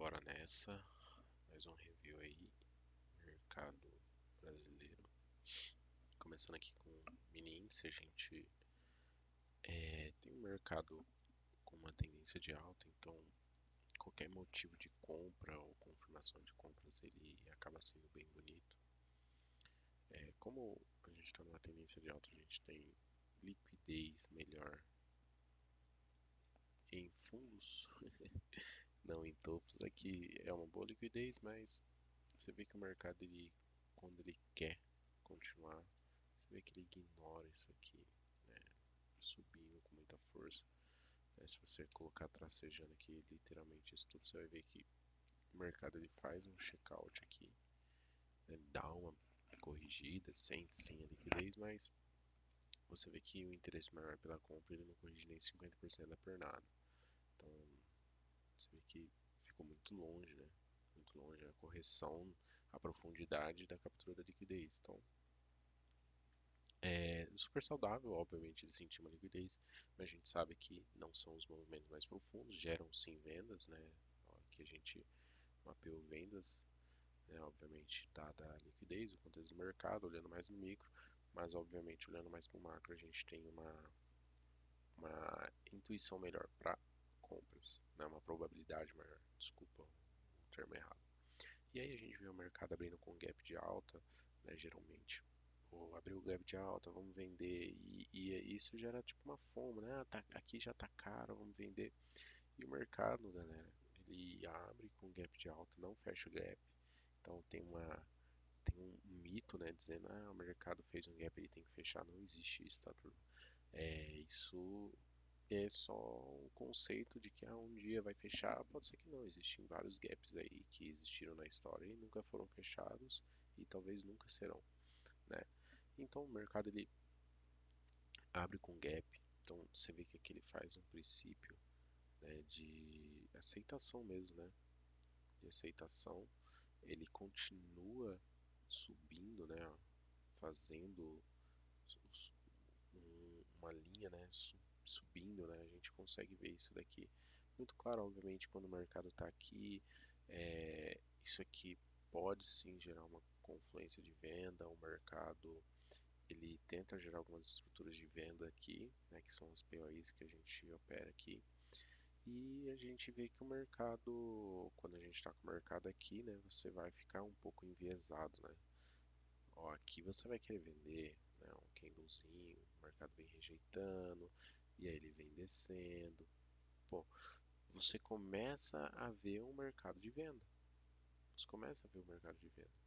Bora nessa, mais um review aí, mercado brasileiro. Começando aqui com o mini índice, a gente tem um mercado com uma tendência de alta, então qualquer motivo de compra ou confirmação de compras ele acaba sendo bem bonito. Como a gente está numa tendência de alta, a gente tem liquidez melhor em fundos, não em topos. Aqui é uma boa liquidez, mas você vê que o mercado, quando ele quer continuar, você vê que ele ignora isso aqui, né, subindo com muita força. Se você colocar tracejando aqui, literalmente isso tudo, você vai ver que o mercado ele faz um check-out aqui, né, dá uma corrigida, sente sim a liquidez, mas você vê que o interesse maior pela compra ele não corrige nem 50% da pernada. Então você vê que ficou muito longe, né? Muito longe a correção, a profundidade da captura da liquidez. Então, é super saudável, obviamente, de sentir uma liquidez, mas a gente sabe que não são os movimentos mais profundos, geram sim vendas, né? Aqui a gente mapeou vendas, né? Obviamente, dada a liquidez, o contexto do mercado, olhando mais no micro, mas obviamente olhando mais para o macro, a gente tem uma intuição melhor para compras, né? Uma probabilidade maior, desculpa o termo errado. E aí a gente vê o mercado abrindo com gap de alta, né, geralmente. Pô, abriu o gap de alta, vamos vender. E isso gera tipo uma fome, né? Ah, aqui já tá caro, vamos vender. E o mercado, galera, ele abre com gap de alta, não fecha o gap. Então tem um mito, né, dizendo, o mercado fez um gap, ele tem que fechar. Não existe isso, tá, turma? Isso é só um conceito de que um dia vai fechar, pode ser que não. Existem vários gaps aí que existiram na história e nunca foram fechados e talvez nunca serão, né? Então o mercado ele abre com gap, então você vê que aqui ele faz um princípio, né, de aceitação mesmo, né? De aceitação, ele continua subindo, né? Fazendo uma linha, né, subindo, né, a gente consegue ver isso daqui muito claro, obviamente, quando o mercado está aqui, isso aqui pode sim gerar uma confluência de venda, o mercado ele tenta gerar algumas estruturas de venda aqui, né, que são as POIs que a gente opera aqui, e a gente vê que o mercado, quando a gente está com o mercado aqui, né, você vai ficar um pouco enviesado, né, ó, aqui você vai querer vender, né, um candlezinho, o mercado vem rejeitando, e aí ele vem descendo. Pô, você começa a ver um mercado de venda. Você começa a ver o mercado de venda.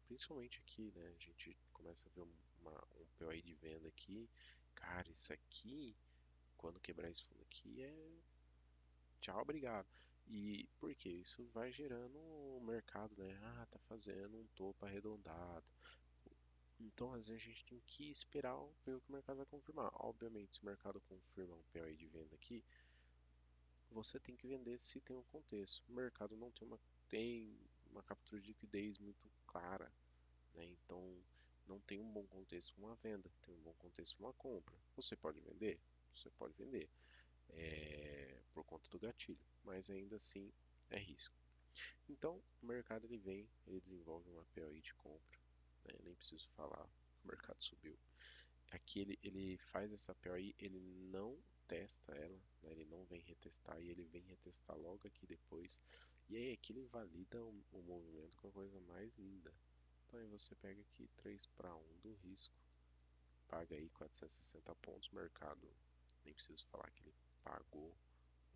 Principalmente aqui, né? A gente começa a ver um POI de venda aqui. Cara, isso aqui, quando quebrar esse fundo aqui, tchau, obrigado. E por quê? Isso vai gerando o mercado, né? Tá fazendo um topo arredondado. Então, às vezes, a gente tem que esperar ver o que o mercado vai confirmar. Obviamente, se o mercado confirma um POI de venda aqui, você tem que vender se tem um contexto. O mercado não tem uma captura de liquidez muito clara, né? Então, não tem um bom contexto para uma venda, tem um bom contexto para uma compra. Você pode vender? Você pode vender, por conta do gatilho, mas ainda assim é risco. Então, o mercado ele vem, ele desenvolve uma POI de compra, né? Nem preciso falar, o mercado subiu. Aqui ele faz essa POI, ele não testa ela, né? Ele não vem retestar e ele vem retestar logo aqui depois. E aí aqui ele valida o movimento com a coisa mais linda. Então aí você pega aqui 3 para 1 do risco, paga aí 460 pontos, mercado, nem preciso falar que ele pagou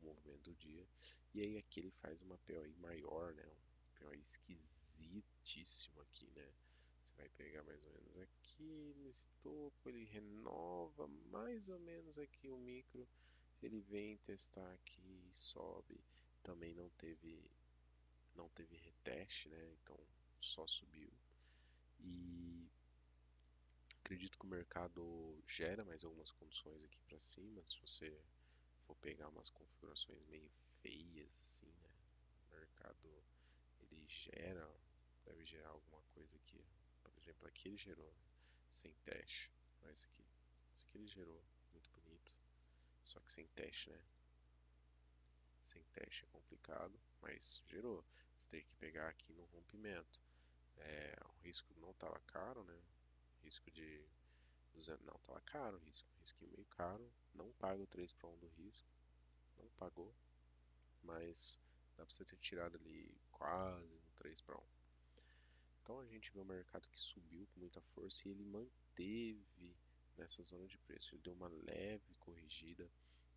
o movimento do dia. E aí aqui ele faz uma POI maior, né? Um POI esquisitíssimo aqui, né? Você vai pegar mais ou menos aqui nesse topo, ele renova mais ou menos aqui o micro, ele vem testar aqui, sobe, também não teve reteste, né? Então só subiu. E acredito que o mercado gera mais algumas condições aqui para cima, se você for pegar umas configurações meio feias assim, né? O mercado ele deve gerar alguma coisa aqui. Por exemplo, aqui ele gerou, né? Sem teste. Olha isso aqui ele gerou, muito bonito. Só que sem teste, né? Sem teste é complicado, mas gerou. Você tem que pegar aqui no rompimento. O risco não estava caro, né? Risco de não estava caro, risquinho meio caro. Não paga o 3 para 1 do risco, não pagou, mas dá para você ter tirado ali quase um 3 para 1. Então a gente vê um mercado que subiu com muita força e ele manteve nessa zona de preço. Ele deu uma leve corrigida.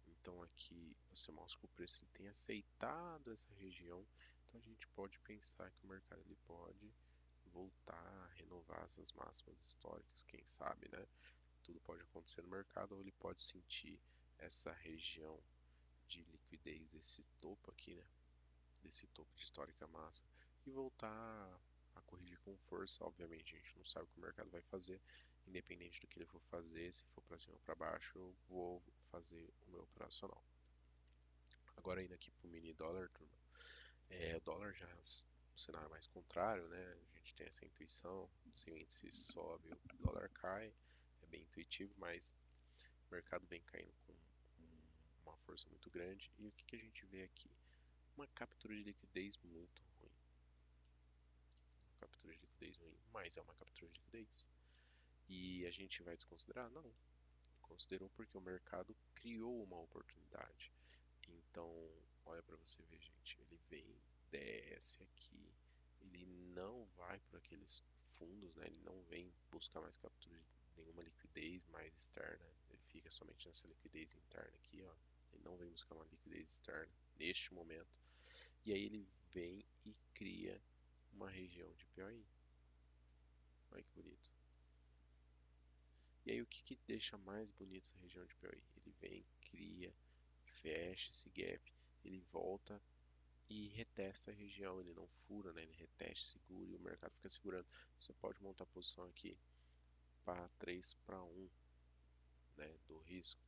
Então aqui você mostra que o preço ele tem aceitado essa região. Então a gente pode pensar que o mercado ele pode voltar a renovar essas máximas históricas, quem sabe, né? Tudo pode acontecer no mercado ou ele pode sentir essa região de liquidez desse topo aqui, né? Desse topo de histórica máxima e voltar a corrigir com força. Obviamente a gente não sabe o que o mercado vai fazer, independente do que ele for fazer, se for para cima ou para baixo, eu vou fazer o meu operacional. Agora indo aqui para o mini dólar, turma, o dólar já é um cenário mais contrário, né? A gente tem essa intuição, se o índice sobe, o dólar cai, é bem intuitivo, mas o mercado vem caindo com uma força muito grande. E o que a gente vê aqui? Uma captura de liquidez muito ruim. Uma captura de liquidez ruim, mas é uma captura de liquidez. E a gente vai desconsiderar? Não. Considerou porque o mercado criou uma oportunidade. Então, olha para você ver, gente. Ele vem, desce aqui. Ele não vai por aqueles fundos, né? Ele não vem buscar mais captura de nenhuma liquidez mais externa. Ele fica somente nessa liquidez interna aqui, ó. Ele não vem buscar uma liquidez externa neste momento. E aí ele vem e cria uma região de POI. Olha que bonito. E aí o que deixa mais bonito essa região de POI? Ele vem, cria, fecha esse gap, ele volta e retesta a região, ele não fura, né? Ele retesta, segura e o mercado fica segurando. Você pode montar a posição aqui para 3 para 1, né, do risco.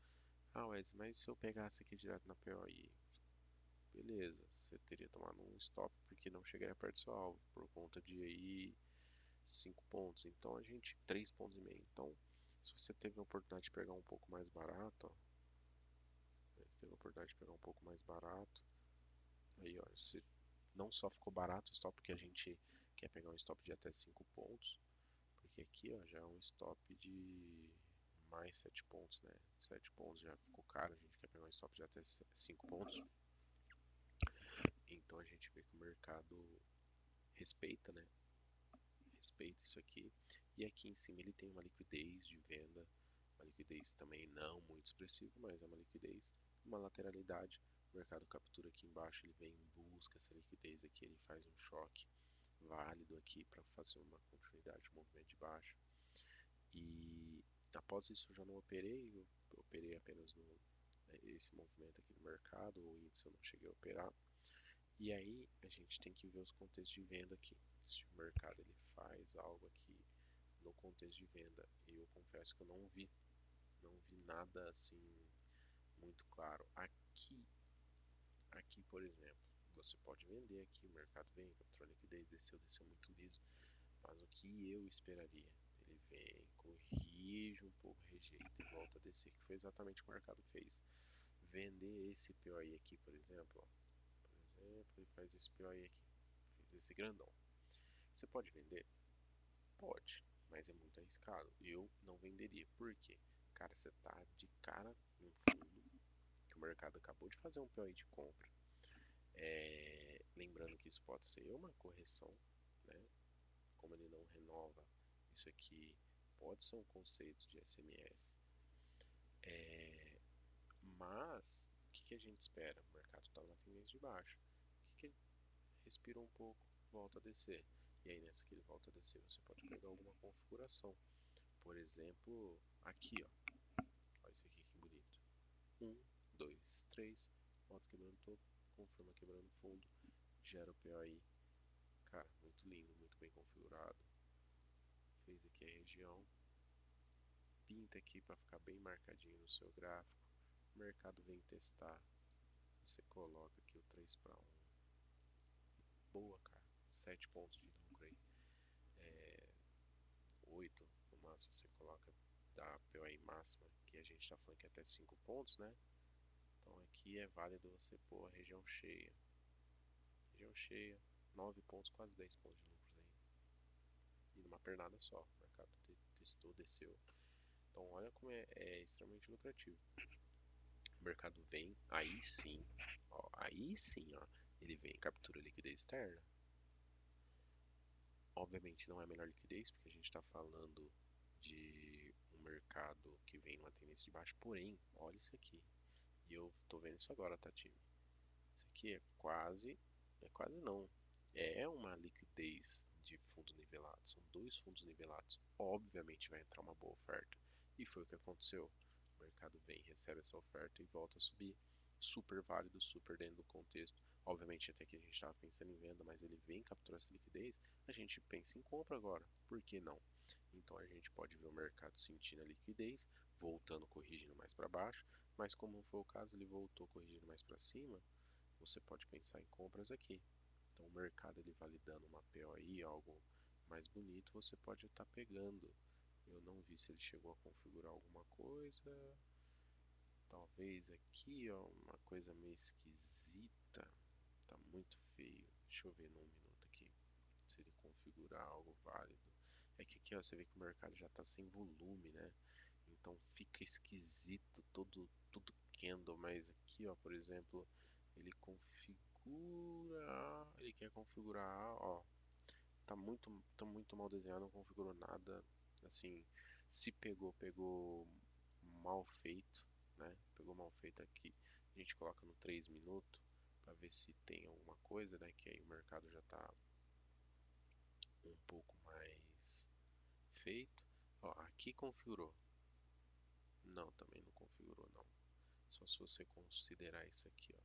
Ah, Wes, mas se eu pegasse aqui direto na POI, beleza, você teria tomado um stop porque não chegaria perto do seu alvo, por conta de aí 5 pontos. Então a gente, 3 pontos e meio. Então, se você teve a oportunidade de pegar um pouco mais barato, ó, você teve a oportunidade de pegar um pouco mais barato, aí olha, se não só ficou barato o stop, porque a gente quer pegar um stop de até 5 pontos, porque aqui ó, já é um stop de mais 7 pontos, né? 7 pontos já ficou caro, a gente quer pegar um stop de até 5 pontos. Então a gente vê que o mercado respeita, né? Respeita isso aqui. E aqui em cima ele tem uma liquidez de venda, uma liquidez também não muito expressiva, mas é uma liquidez, uma lateralidade. O mercado captura aqui embaixo, ele vem em busca essa liquidez aqui, ele faz um choque válido aqui para fazer uma continuidade de movimento de baixa. E após isso eu já não operei, eu operei apenas esse movimento aqui no mercado, o índice eu não cheguei a operar. E aí a gente tem que ver os contextos de venda aqui. Se o mercado ele faz algo aqui no contexto de venda, eu confesso que eu não vi nada assim muito claro. Aqui por exemplo, você pode vender aqui, o mercado vem, capturou liquidez, desceu muito liso, mas o que eu esperaria? Ele vem, corrige um pouco, rejeita e volta a descer, que foi exatamente o que o mercado fez. Vender esse POI aqui, por exemplo, ó, ele faz esse POI aqui, fez esse grandão. Você pode vender? Pode, mas é muito arriscado. Eu não venderia. Por quê? Cara, você tá de cara com um fundo que o mercado acabou de fazer um POI de compra. Lembrando que isso pode ser uma correção, né? Como ele não renova, isso aqui pode ser um conceito de SMS. Mas o que a gente espera? O mercado está na tendência de baixo. O que ele respira um pouco, volta a descer. E aí nessa que ele volta a descer, você pode pegar alguma configuração. Por exemplo, aqui, ó. Olha isso aqui que bonito. 1, 2, 3. Volta quebrando topo, confirma quebrando fundo, gera o POI. Cara, muito lindo, muito bem configurado. Fez aqui a região. Pinta aqui para ficar bem marcadinho no seu gráfico. O mercado vem testar. Você coloca aqui o 3 para 1. Boa, cara. 7 pontos de lucro aí. 8 no máximo você coloca da POI máxima, que a gente está falando que é até 5 pontos, né? Então Então aqui é válido você pôr a região cheia. Região cheia, 9 pontos, quase 10 pontos de lucros aí. E numa pernada só, o mercado testou, desceu. Então olha como é extremamente lucrativo. O mercado vem, aí sim, ó, ele vem e captura liquidez externa. Obviamente não é a melhor liquidez, porque a gente está falando de um mercado que vem numa tendência de baixo, porém, olha isso aqui. E eu tô vendo isso agora, tá, time? Isso aqui é quase não. É uma liquidez de fundo nivelado. São dois fundos nivelados. Obviamente vai entrar uma boa oferta. E foi o que aconteceu. O mercado vem, recebe essa oferta e volta a subir. Super válido, super dentro do contexto. Obviamente até que a gente estava pensando em venda, mas ele vem capturar essa liquidez. A gente pensa em compra agora. Por que não? Então a gente pode ver o mercado sentindo a liquidez, voltando, corrigindo mais para baixo. Mas como não foi o caso, ele voltou corrigindo mais para cima, você pode pensar em compras aqui. Então, o mercado ele validando uma POI, algo mais bonito, você pode estar pegando. Eu não vi se ele chegou a configurar alguma coisa. Talvez aqui, ó, uma coisa meio esquisita. Tá muito feio. Deixa eu ver num minuto aqui se ele configurar algo válido. É que aqui, ó, você vê que o mercado já está sem volume, né? Então fica esquisito todo candle, mas aqui, ó, por exemplo, ele quer configurar, ó, tá muito mal desenhado, não configurou nada, assim, se pegou mal feito, né? Pegou mal feito aqui. A gente coloca no 3 minutos para ver se tem alguma coisa, né? Que aí o mercado já tá um pouco mais feito. Ó, aqui configurou. Não, também não configurou não. Só se você considerar isso aqui, ó.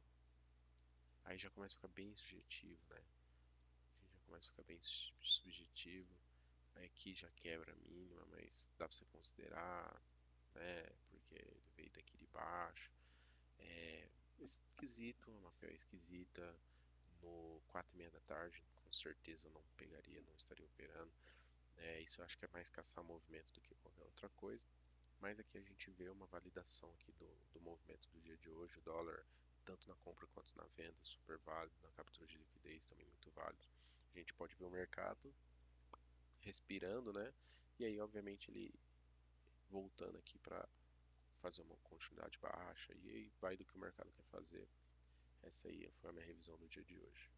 Aí já começa a ficar bem subjetivo, né? A gente já começa a ficar bem subjetivo. Aí aqui já quebra a mínima, mas dá pra você considerar, né? Porque ele veio daqui de baixo. É esquisito, uma PO esquisita. No 4:30 da tarde, com certeza eu não pegaria, não estaria operando. Isso eu acho que é mais caçar movimento do que qualquer outra coisa. Mas aqui a gente vê uma validação aqui do movimento do dia de hoje, o dólar, tanto na compra quanto na venda, super válido, na captura de liquidez também muito válido. A gente pode ver o mercado respirando, né? E aí, obviamente, ele voltando aqui para fazer uma continuidade baixa, e aí vai do que o mercado quer fazer. Essa aí foi a minha revisão do dia de hoje.